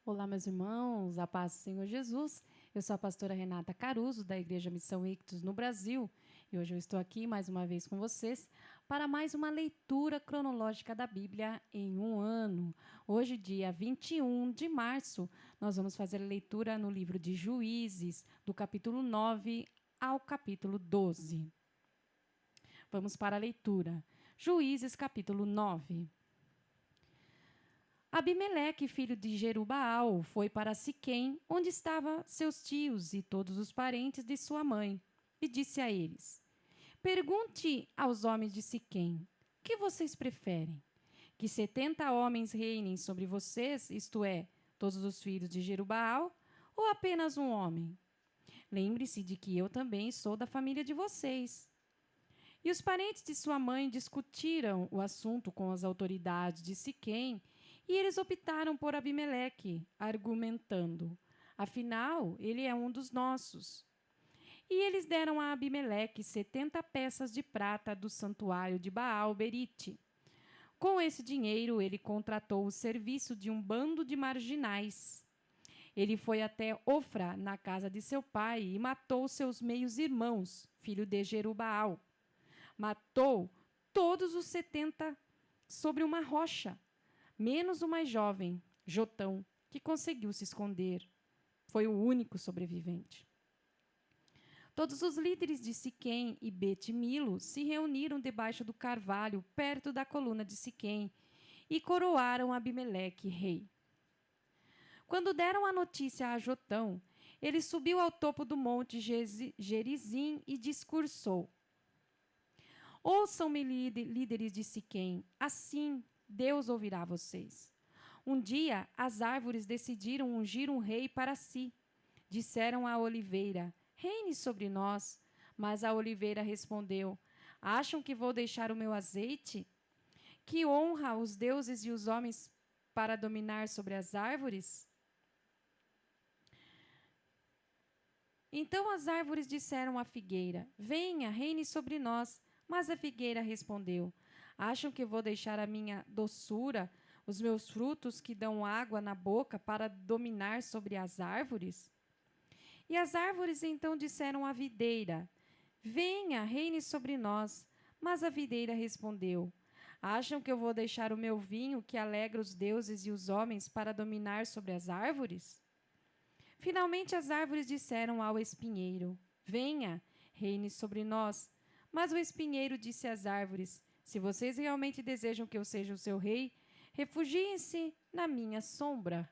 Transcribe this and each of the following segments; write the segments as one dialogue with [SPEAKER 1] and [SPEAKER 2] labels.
[SPEAKER 1] Olá, meus irmãos, a paz do Senhor Jesus. Eu sou a pastora Renata Caruso, da Igreja Missão Ictus no Brasil, e hoje eu estou aqui mais uma vez com vocês para mais uma leitura cronológica da Bíblia em um ano. Hoje, dia 21 de março, nós vamos fazer a leitura no livro de Juízes, do capítulo 9 ao capítulo 12. Vamos para a leitura. Juízes, capítulo 9. Abimeleque, filho de Jerubaal, foi para Siquém, onde estavam seus tios e todos os parentes de sua mãe, e disse a eles: Pergunte aos homens de Siquém, o que vocês preferem? Que 70 homens reinem sobre vocês, isto é, todos os filhos de Jerubaal, ou apenas um homem? Lembre-se de que eu também sou da família de vocês. E os parentes de sua mãe discutiram o assunto com as autoridades de Siquém, e eles optaram por Abimeleque, argumentando: afinal, ele é um dos nossos. E eles deram a Abimeleque 70 peças de prata do santuário de Baal-Berite. Com esse dinheiro, ele contratou o serviço de um bando de marginais. Ele foi até Ofra, na casa de seu pai, e matou seus meios-irmãos, filho de Jerubaal. Matou todos os 70 sobre uma rocha, menos o mais jovem, Jotão, que conseguiu se esconder. Foi o único sobrevivente. Todos os líderes de Siquém e Bet-Milo se reuniram debaixo do carvalho, perto da coluna de Siquém, e coroaram Abimeleque rei. Quando deram a notícia a Jotão, ele subiu ao topo do monte Gerizim e discursou: Ouçam-me, líderes de Siquém, assim Deus ouvirá vocês. Um dia, as árvores decidiram ungir um rei para si. Disseram à oliveira: reine sobre nós. Mas a oliveira respondeu: acham que vou deixar o meu azeite? Que honra os deuses e os homens para dominar sobre as árvores? Então as árvores disseram à figueira: venha, reine sobre nós. Mas a figueira respondeu: acham que vou deixar a minha doçura, os meus frutos que dão água na boca, para dominar sobre as árvores? E as árvores então disseram à videira: venha, reine sobre nós. Mas a videira respondeu: acham que eu vou deixar o meu vinho, que alegra os deuses e os homens, para dominar sobre as árvores? Finalmente as árvores disseram ao espinheiro: venha, reine sobre nós. Mas o espinheiro disse às árvores: se vocês realmente desejam que eu seja o seu rei, refugiem-se na minha sombra.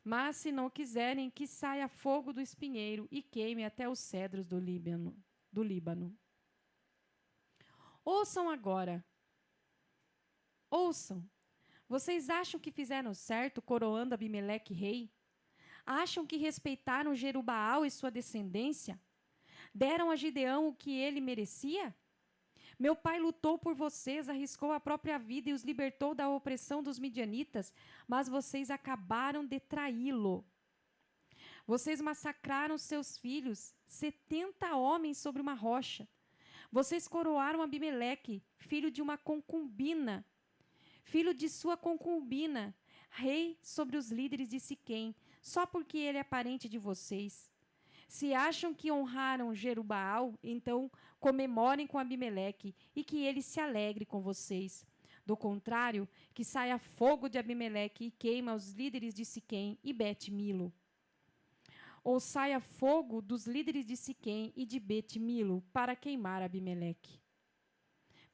[SPEAKER 1] Mas se não quiserem, que saia fogo do espinheiro e queime até os cedros do Líbano. Ouçam agora. Ouçam. Vocês acham que fizeram certo coroando Abimeleque rei? Acham que respeitaram Jerubaal e sua descendência? Deram a Gideão o que ele merecia? Meu pai lutou por vocês, arriscou a própria vida e os libertou da opressão dos midianitas, mas vocês acabaram de traí-lo. Vocês massacraram seus filhos, 70 homens sobre uma rocha. Vocês coroaram Abimeleque, filho de uma concubina, filho de sua concubina, rei sobre os líderes de Siquém, só porque ele é parente de vocês. Se acham que honraram Jerubaal, então comemorem com Abimeleque e que ele se alegre com vocês. Do contrário, que saia fogo de Abimeleque e queima os líderes de Siquém e Bet-Milo. Ou saia fogo dos líderes de Siquém e de Bet-Milo para queimar Abimeleque.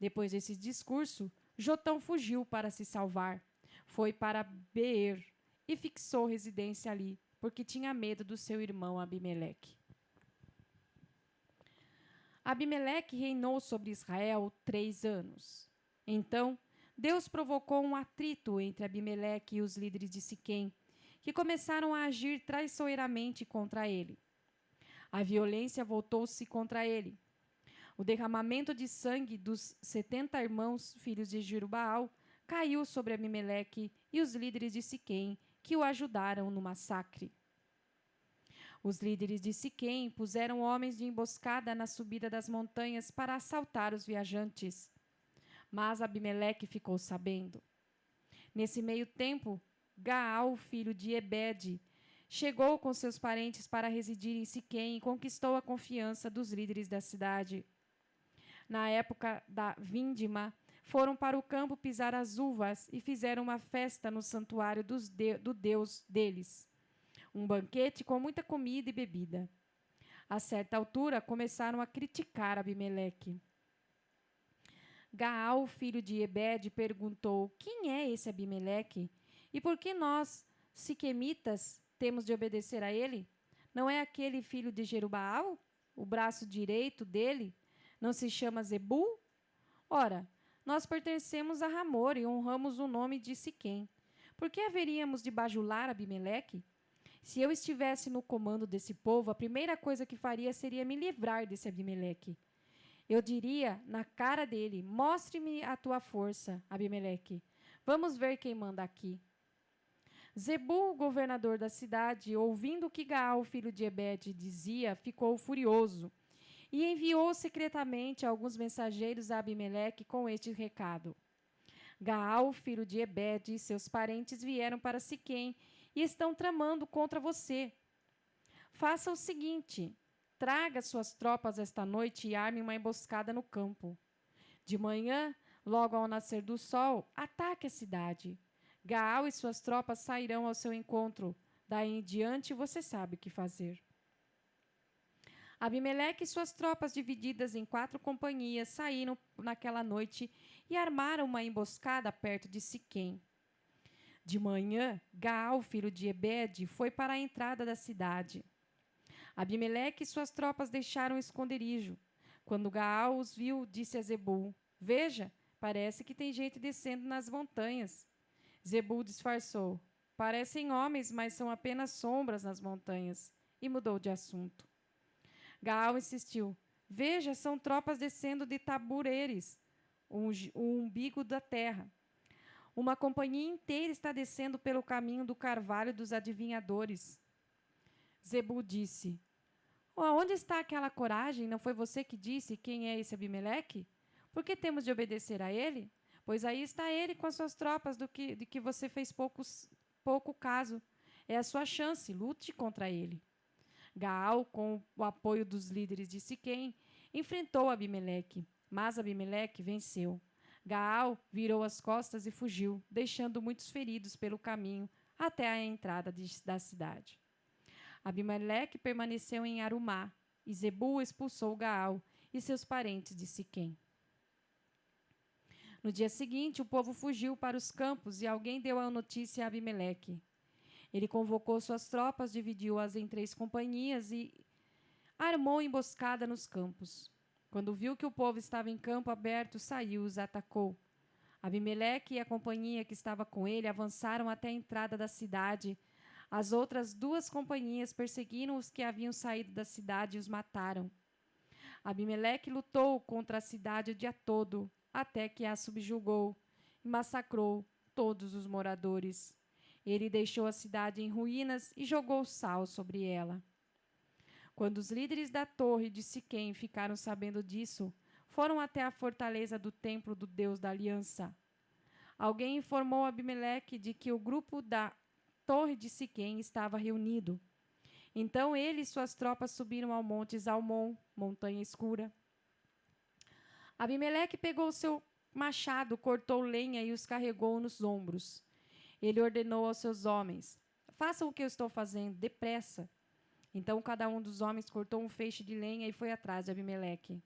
[SPEAKER 1] Depois desse discurso, Jotão fugiu para se salvar. Foi para Beer e fixou residência ali, porque tinha medo do seu irmão Abimeleque. Abimeleque reinou sobre Israel 3 anos. Então, Deus provocou um atrito entre Abimeleque e os líderes de Siquém, que começaram a agir traiçoeiramente contra ele. A violência voltou-se contra ele. O derramamento de sangue dos 70 irmãos, filhos de Jerubaal, caiu sobre Abimeleque e os líderes de Siquém, que o ajudaram no massacre. Os líderes de Siquém puseram homens de emboscada na subida das montanhas para assaltar os viajantes. Mas Abimeleque ficou sabendo. Nesse meio tempo, Gaal, filho de Ebede, chegou com seus parentes para residir em Siquém e conquistou a confiança dos líderes da cidade. Na época da vindima, foram para o campo pisar as uvas e fizeram uma festa no santuário do Deus deles. Um banquete com muita comida e bebida. A certa altura, começaram a criticar Abimeleque. Gaal, filho de Ebede, perguntou: quem é esse Abimeleque? E por que nós, siquemitas, temos de obedecer a ele? Não é aquele filho de Jerubaal? O braço direito dele não se chama Zebul? Ora, nós pertencemos a Ramor e honramos o nome de Siquém. Por que haveríamos de bajular Abimeleque? Se eu estivesse no comando desse povo, a primeira coisa que faria seria me livrar desse Abimeleque. Eu diria na cara dele: mostre-me a tua força, Abimeleque. Vamos ver quem manda aqui. Zebul, governador da cidade, ouvindo o que Gaal, filho de Ebede, dizia, ficou furioso e enviou secretamente alguns mensageiros a Abimeleque com este recado: Gaal, filho de Ebede, e seus parentes vieram para Siquém e estão tramando contra você. Faça o seguinte: traga suas tropas esta noite e arme uma emboscada no campo. De manhã, logo ao nascer do sol, ataque a cidade. Gaal e suas tropas sairão ao seu encontro. Daí em diante, você sabe o que fazer. Abimeleque e suas tropas, divididas em 4 companhias, saíram naquela noite e armaram uma emboscada perto de Siquém. De manhã, Gaal, filho de Ebede, foi para a entrada da cidade. Abimeleque e suas tropas deixaram o esconderijo. Quando Gaal os viu, disse a Zebul: veja, parece que tem gente descendo nas montanhas. Zebul disfarçou: parecem homens, mas são apenas sombras nas montanhas. E mudou de assunto. Gaal insistiu: veja, são tropas descendo de Tabureres, o umbigo da terra. Uma companhia inteira está descendo pelo caminho do carvalho dos adivinhadores. Zebul disse: onde está aquela coragem? Não foi você que disse quem é esse Abimeleque? Por que temos de obedecer a ele? Pois aí está ele com as suas tropas de que você fez pouco caso. É a sua chance, lute contra ele. Gaal, com o apoio dos líderes de Siquém, enfrentou Abimeleque, mas Abimeleque venceu. Gaal virou as costas e fugiu, deixando muitos feridos pelo caminho até a entrada da cidade. Abimeleque permaneceu em Arumá, e Zebul expulsou Gaal e seus parentes de Siquém. No dia seguinte, o povo fugiu para os campos e alguém deu a notícia a Abimeleque. Ele convocou suas tropas, dividiu-as em 3 companhias e armou emboscada nos campos. Quando viu que o povo estava em campo aberto, saiu e os atacou. Abimeleque e a companhia que estava com ele avançaram até a entrada da cidade. As outras 2 companhias perseguiram os que haviam saído da cidade e os mataram. Abimeleque lutou contra a cidade o dia todo, até que a subjugou e massacrou todos os moradores. Ele deixou a cidade em ruínas e jogou sal sobre ela. Quando os líderes da torre de Siquém ficaram sabendo disso, foram até a fortaleza do templo do Deus da Aliança. Alguém informou Abimeleque de que o grupo da torre de Siquém estava reunido. Então ele e suas tropas subiram ao monte Zalmon, montanha escura. Abimeleque pegou seu machado, cortou lenha e os carregou nos ombros. Ele ordenou aos seus homens: façam o que eu estou fazendo, depressa. Então cada um dos homens cortou um feixe de lenha e foi atrás de Abimeleque.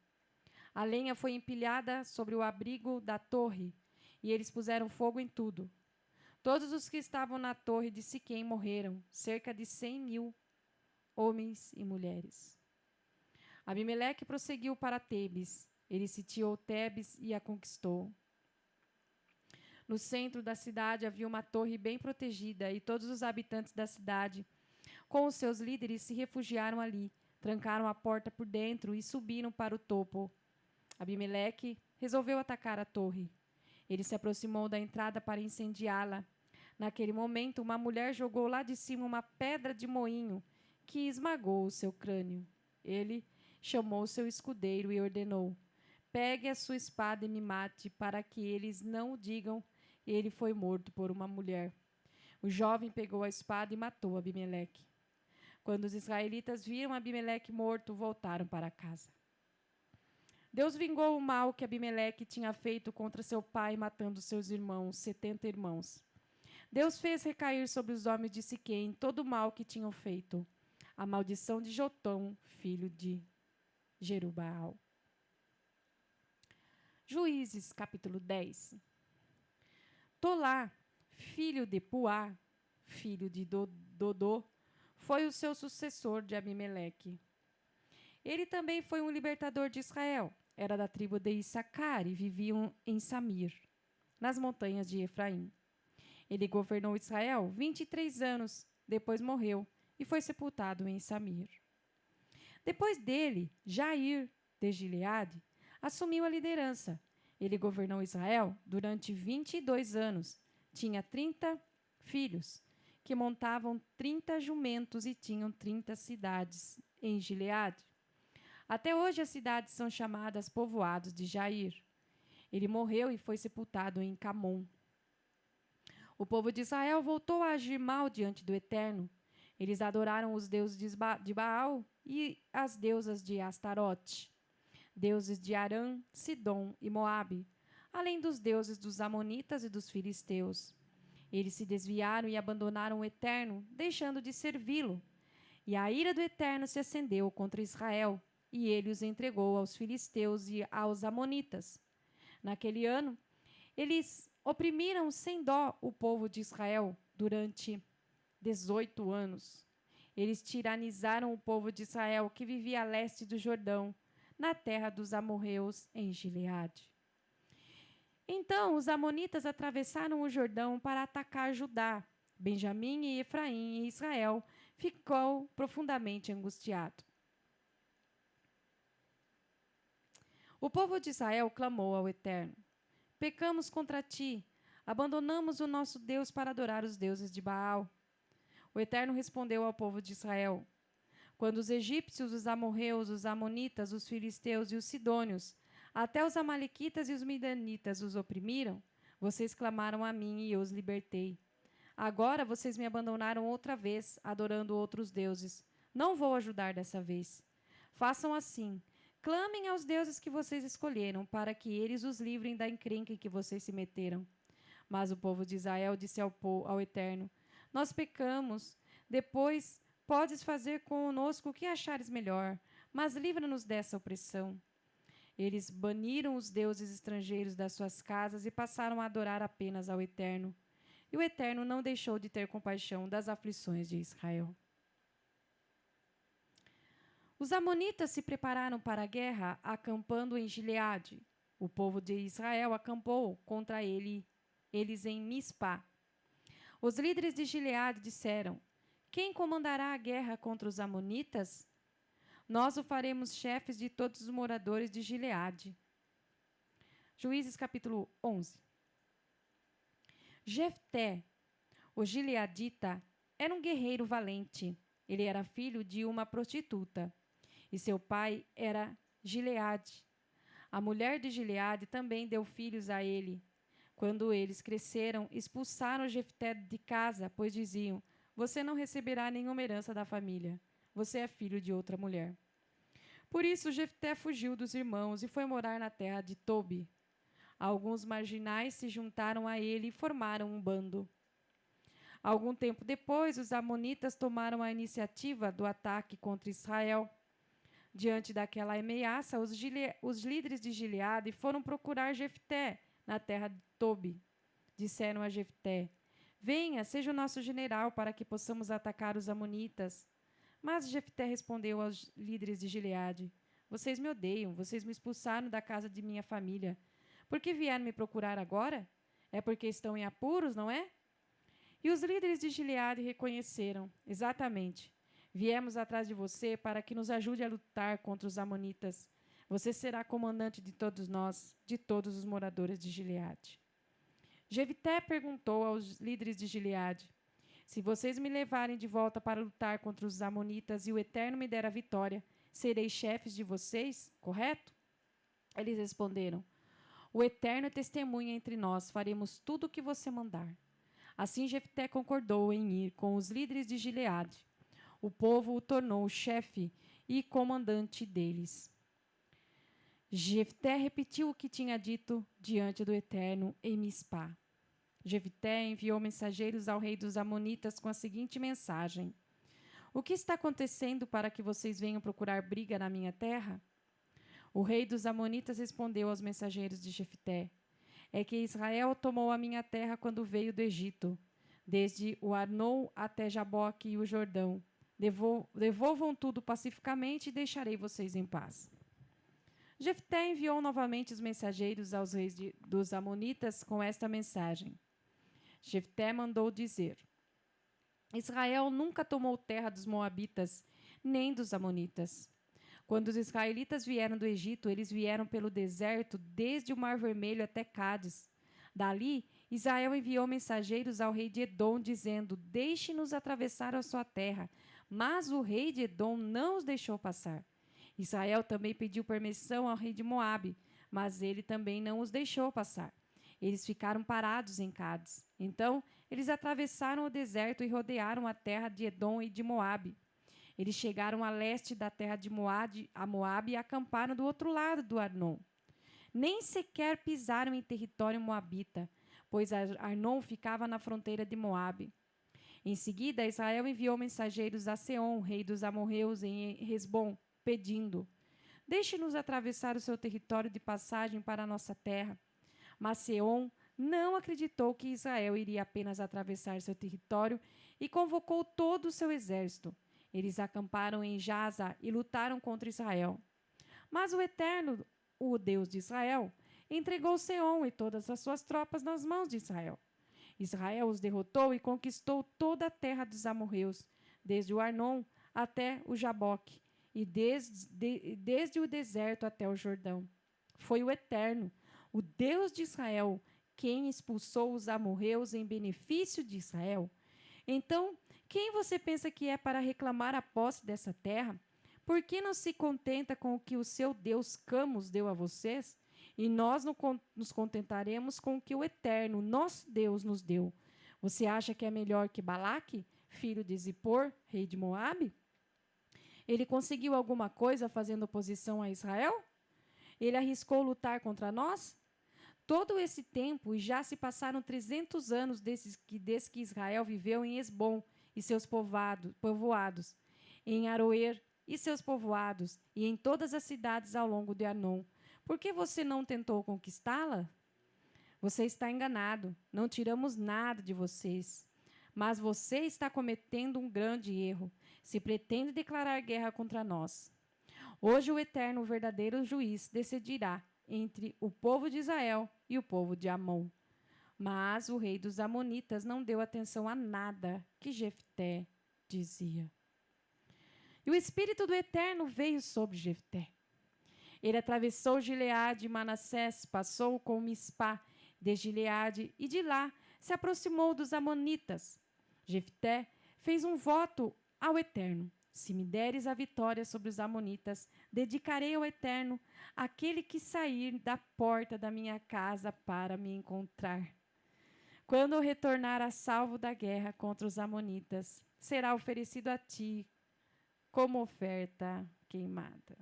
[SPEAKER 1] A lenha foi empilhada sobre o abrigo da torre, e eles puseram fogo em tudo. Todos os que estavam na torre de Siquém morreram, cerca de 100.000 homens e mulheres. Abimeleque prosseguiu para Tebes. Ele sitiou Tebes e a conquistou. No centro da cidade havia uma torre bem protegida e todos os habitantes da cidade, com os seus líderes, se refugiaram ali, trancaram a porta por dentro e subiram para o topo. Abimeleque resolveu atacar a torre. Ele se aproximou da entrada para incendiá-la. Naquele momento, uma mulher jogou lá de cima uma pedra de moinho que esmagou o seu crânio. Ele chamou seu escudeiro e ordenou: pegue a sua espada e me mate, para que eles não digam ele foi morto por uma mulher. O jovem pegou a espada e matou Abimeleque. Quando os israelitas viram Abimeleque morto, voltaram para casa. Deus vingou o mal que Abimeleque tinha feito contra seu pai, matando seus irmãos, 70 irmãos. Deus fez recair sobre os homens de Siquém todo o mal que tinham feito. A maldição de Jotão, filho de Jerubaal. Juízes, capítulo 10. Tolá, filho de Puá, filho de Dodô, foi o seu sucessor de Abimeleque. Ele também foi um libertador de Israel. Era da tribo de Issacar e viviam em Samir, nas montanhas de Efraim. Ele governou Israel 23 anos, depois morreu e foi sepultado em Samir. Depois dele, Jair, de Gileade, assumiu a liderança. Ele governou Israel durante 22 anos. Tinha 30 filhos, que montavam 30 jumentos e tinham 30 cidades em Gileade. Até hoje as cidades são chamadas povoados de Jair. Ele morreu e foi sepultado em Camon. O povo de Israel voltou a agir mal diante do Eterno. Eles adoraram os deuses de Baal e as deusas de Astarote, deuses de Arã, Sidom e Moabe, além dos deuses dos Amonitas e dos Filisteus. Eles se desviaram e abandonaram o Eterno, deixando de servi-lo. E a ira do Eterno se acendeu contra Israel, e ele os entregou aos filisteus e aos amonitas. Naquele ano, eles oprimiram sem dó o povo de Israel durante 18 anos. Eles tiranizaram o povo de Israel que vivia a leste do Jordão, na terra dos amorreus, em Gileade. Então os amonitas atravessaram o Jordão para atacar Judá. Benjamim e Efraim e Israel ficou profundamente angustiado. O povo de Israel clamou ao Eterno: pecamos contra ti, abandonamos o nosso Deus para adorar os deuses de Baal. O Eterno respondeu ao povo de Israel: quando os egípcios, os amorreus, os amonitas, os filisteus e os sidônios, até os amalequitas e os midanitas os oprimiram, vocês clamaram a mim e eu os libertei. Agora vocês me abandonaram outra vez, adorando outros deuses. Não vou ajudar dessa vez. Façam assim: clamem aos deuses que vocês escolheram, para que eles os livrem da encrenca em que vocês se meteram. Mas o povo de Israel disse ao Eterno: nós pecamos. Depois podes fazer conosco o que achares melhor, mas livra-nos dessa opressão. Eles baniram os deuses estrangeiros das suas casas e passaram a adorar apenas ao Eterno. E o Eterno não deixou de ter compaixão das aflições de Israel. Os amonitas se prepararam para a guerra, acampando em Gileade. O povo de Israel acampou contra eles em Mispá. Os líderes de Gileade disseram: quem comandará a guerra contra os amonitas? Nós o faremos chefes de todos os moradores de Gileade. Juízes capítulo 11. Jefté, o gileadita, era um guerreiro valente. Ele era filho de uma prostituta, e seu pai era Gileade. A mulher de Gileade também deu filhos a ele. Quando eles cresceram, expulsaram Jefté de casa, pois diziam: você não receberá nenhuma herança da família. Você é filho de outra mulher. Por isso, Jefté fugiu dos irmãos e foi morar na terra de Tobi. Alguns marginais se juntaram a ele e formaram um bando. Algum tempo depois, os amonitas tomaram a iniciativa do ataque contra Israel. Diante daquela ameaça, os líderes de Gileade foram procurar Jefté na terra de Tobi. Disseram a Jefté: venha, seja o nosso general para que possamos atacar os amonitas. Mas Jefté respondeu aos líderes de Gileade: vocês me odeiam, vocês me expulsaram da casa de minha família. Por que vieram me procurar agora? É porque estão em apuros, não é? E os líderes de Gileade reconheceram: exatamente. Viemos atrás de você para que nos ajude a lutar contra os amonitas. Você será comandante de todos nós, de todos os moradores de Gileade. Jefté perguntou aos líderes de Gileade: se vocês me levarem de volta para lutar contra os amonitas e o Eterno me der a vitória, serei chefes de vocês, correto? Eles responderam: O Eterno é testemunha entre nós, faremos tudo o que você mandar. Assim Jefté concordou em ir com os líderes de Gileade. O povo o tornou chefe e comandante deles. Jefté repetiu o que tinha dito diante do Eterno em Mispá. Jefté enviou mensageiros ao rei dos Amonitas com a seguinte mensagem: O que está acontecendo para que vocês venham procurar briga na minha terra? O rei dos Amonitas respondeu aos mensageiros de Jefté: É que Israel tomou a minha terra quando veio do Egito, desde o Arnon até Jaboque e o Jordão. Devolvam tudo pacificamente e deixarei vocês em paz. Jefté enviou novamente os mensageiros aos reis dos Amonitas com esta mensagem. Jefté mandou dizer: Israel nunca tomou terra dos Moabitas, nem dos Amonitas. Quando os israelitas vieram do Egito, eles vieram pelo deserto, desde o Mar Vermelho até Cádiz. Dali, Israel enviou mensageiros ao rei de Edom, dizendo: Deixe-nos atravessar a sua terra. Mas o rei de Edom não os deixou passar. Israel também pediu permissão ao rei de Moabe, mas ele também não os deixou passar. Eles ficaram parados em Cádiz. Então, eles atravessaram o deserto e rodearam a terra de Edom e de Moabe. Eles chegaram a leste da terra de Moabe e acamparam do outro lado do Arnon. Nem sequer pisaram em território moabita, pois Arnon ficava na fronteira de Moabe. Em seguida, Israel enviou mensageiros a Seom, rei dos amorreus, em Hesbom, pedindo: Deixe-nos atravessar o seu território de passagem para a nossa terra. Mas Seom não acreditou que Israel iria apenas atravessar seu território e convocou todo o seu exército. Eles acamparam em Jaza e lutaram contra Israel. Mas o Eterno, o Deus de Israel, entregou Seom e todas as suas tropas nas mãos de Israel. Israel os derrotou e conquistou toda a terra dos amorreus, desde o Arnon até o Jaboque, e desde o deserto até o Jordão. Foi o Eterno, o Deus de Israel, quem expulsou os amorreus em benefício de Israel. Então, quem você pensa que é para reclamar a posse dessa terra? Por que não se contenta com o que o seu Deus Camus deu a vocês? E nós nos contentaremos com o que o Eterno, nosso Deus, nos deu. Você acha que é melhor que Balaque, filho de Zippor, rei de Moabe? Ele conseguiu alguma coisa fazendo oposição a Israel? Ele arriscou lutar contra nós? Todo esse tempo, e já se passaram 300 anos desde que Israel viveu em Hesbom e seus povoados, em Aroer e seus povoados, e em todas as cidades ao longo de Arnon. Por que você não tentou conquistá-la? Você está enganado. Não tiramos nada de vocês. Mas você está cometendo um grande erro, se pretende declarar guerra contra nós. Hoje o Eterno, o verdadeiro juiz, decidirá entre o povo de Israel e o povo de Amon. Mas o rei dos Amonitas não deu atenção a nada que Jefté dizia. E o Espírito do Eterno veio sobre Jefté. Ele atravessou Gileade e Manassés, passou com Mispá de Gileade e de lá se aproximou dos Amonitas. Jefté fez um voto ao Eterno: Se me deres a vitória sobre os Amonitas, dedicarei ao Eterno aquele que sair da porta da minha casa para me encontrar. Quando eu retornar a salvo da guerra contra os Amonitas, será oferecido a ti como oferta queimada.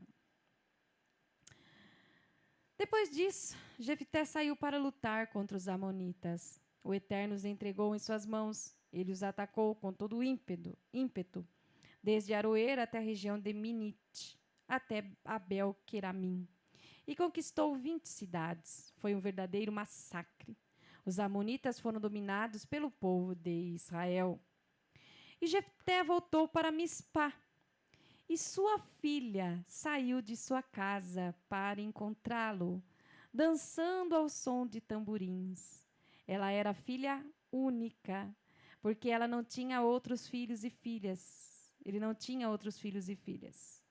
[SPEAKER 1] Depois disso, Jefté saiu para lutar contra os Amonitas. O Eterno os entregou em suas mãos. Ele os atacou com todo o ímpeto, desde Aroer até a região de Minite, até Abel-Queramim, e conquistou 20 cidades. Foi um verdadeiro massacre. Os Amonitas foram dominados pelo povo de Israel. E Jefté voltou para Mispá, e sua filha saiu de sua casa para encontrá-lo, dançando ao som de tamborins. Ela era filha única, porque ela não tinha outros filhos e filhas. Ele não tinha outros filhos e filhas.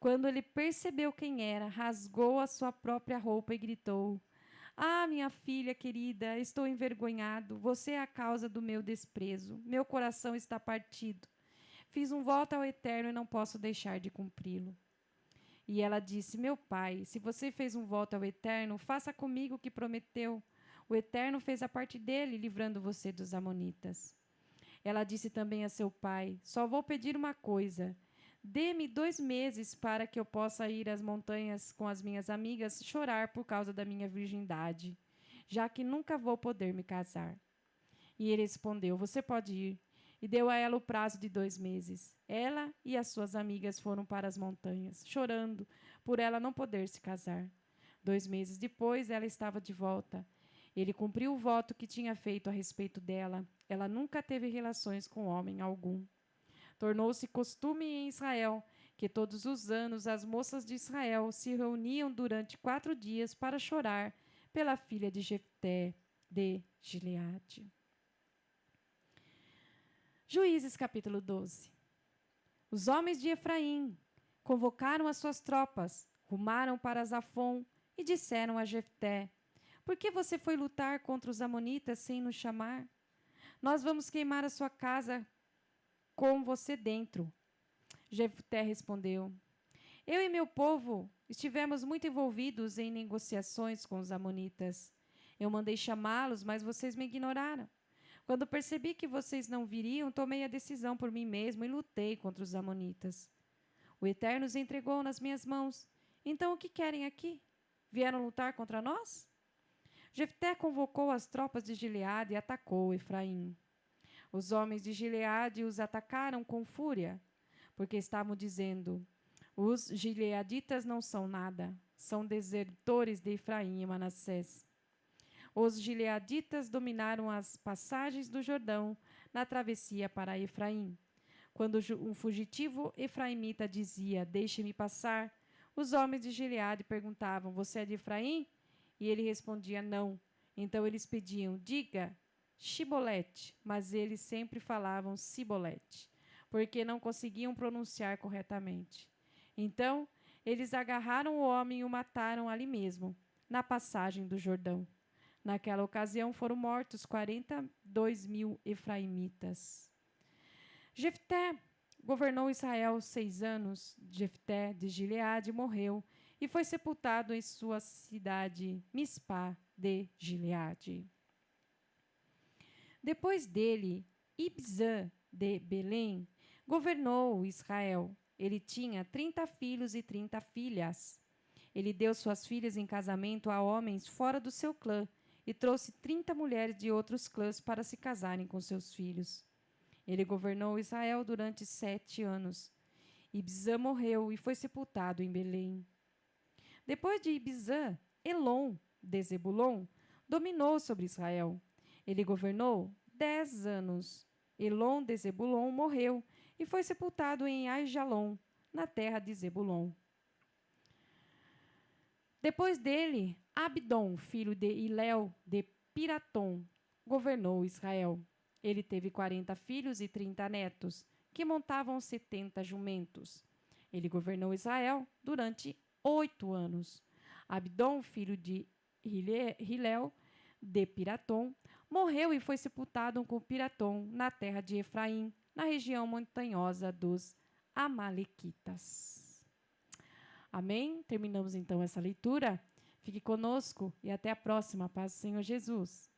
[SPEAKER 1] Quando ele percebeu quem era, rasgou a sua própria roupa e gritou: Ah, minha filha querida, estou envergonhado. Você é a causa do meu desprezo. Meu coração está partido. Fiz um voto ao Eterno e não posso deixar de cumpri-lo. E ela disse: Meu pai, se você fez um voto ao Eterno, faça comigo o que prometeu. O Eterno fez a parte dele, livrando você dos amonitas. Ela disse também a seu pai: Só vou pedir uma coisa. Dê-me 2 meses para que eu possa ir às montanhas com as minhas amigas chorar por causa da minha virgindade, já que nunca vou poder me casar. E ele respondeu: Você pode ir. E deu a ela o prazo de 2 meses. Ela e as suas amigas foram para as montanhas, chorando por ela não poder se casar. 2 meses depois, ela estava de volta. Ele cumpriu o voto que tinha feito a respeito dela. Ela nunca teve relações com homem algum. Tornou-se costume em Israel que todos os anos as moças de Israel se reuniam durante 4 dias para chorar pela filha de Jefté de Gileade. Juízes capítulo 12. Os homens de Efraim convocaram as suas tropas, rumaram para Zafon e disseram a Jefté: Por que você foi lutar contra os amonitas sem nos chamar? Nós vamos queimar a sua casa com você dentro. Jefté respondeu: Eu e meu povo estivemos muito envolvidos em negociações com os amonitas. Eu mandei chamá-los, mas vocês me ignoraram. Quando percebi que vocês não viriam, tomei a decisão por mim mesmo e lutei contra os amonitas. O Eterno os entregou nas minhas mãos. Então, o que querem aqui? Vieram lutar contra nós? Jefté convocou as tropas de Gileade e atacou Efraim. Os homens de Gileade os atacaram com fúria, porque estavam dizendo: Os gileaditas não são nada, são desertores de Efraim e Manassés. Os gileaditas dominaram as passagens do Jordão na travessia para Efraim. Quando um fugitivo efraimita dizia: Deixe-me passar, os homens de Gileade perguntavam: Você é de Efraim? E ele respondia: Não. Então eles pediam: Diga Shibolete, mas eles sempre falavam Sibolete, porque não conseguiam pronunciar corretamente. Então eles agarraram o homem e o mataram ali mesmo, na passagem do Jordão. Naquela ocasião foram mortos 42.000 efraimitas. Jefté governou Israel 6 anos. Jefté de Gileade morreu e foi sepultado em sua cidade Mispá de Gileade. Depois dele, Ibzã de Belém governou Israel. Ele tinha 30 filhos e 30 filhas. Ele deu suas filhas em casamento a homens fora do seu clã e trouxe 30 mulheres de outros clãs para se casarem com seus filhos. Ele governou Israel durante 7 anos. Ibzã morreu e foi sepultado em Belém. Depois de Ibzã, Elon, de Zebulon, dominou sobre Israel. Ele governou 10 anos. Elon de Zebulon morreu e foi sepultado em Aijalon, na terra de Zebulon. Depois dele, Abdom, filho de Hilel de Piratom, governou Israel. Ele teve 40 filhos e 30 netos, que montavam 70 jumentos. Ele governou Israel durante 8 anos. Abdom, filho de Hilel de Piratom, morreu e foi sepultado com Piratom na terra de Efraim, na região montanhosa dos Amalequitas. Amém? Terminamos então essa leitura. Fique conosco e até a próxima. Paz do Senhor Jesus.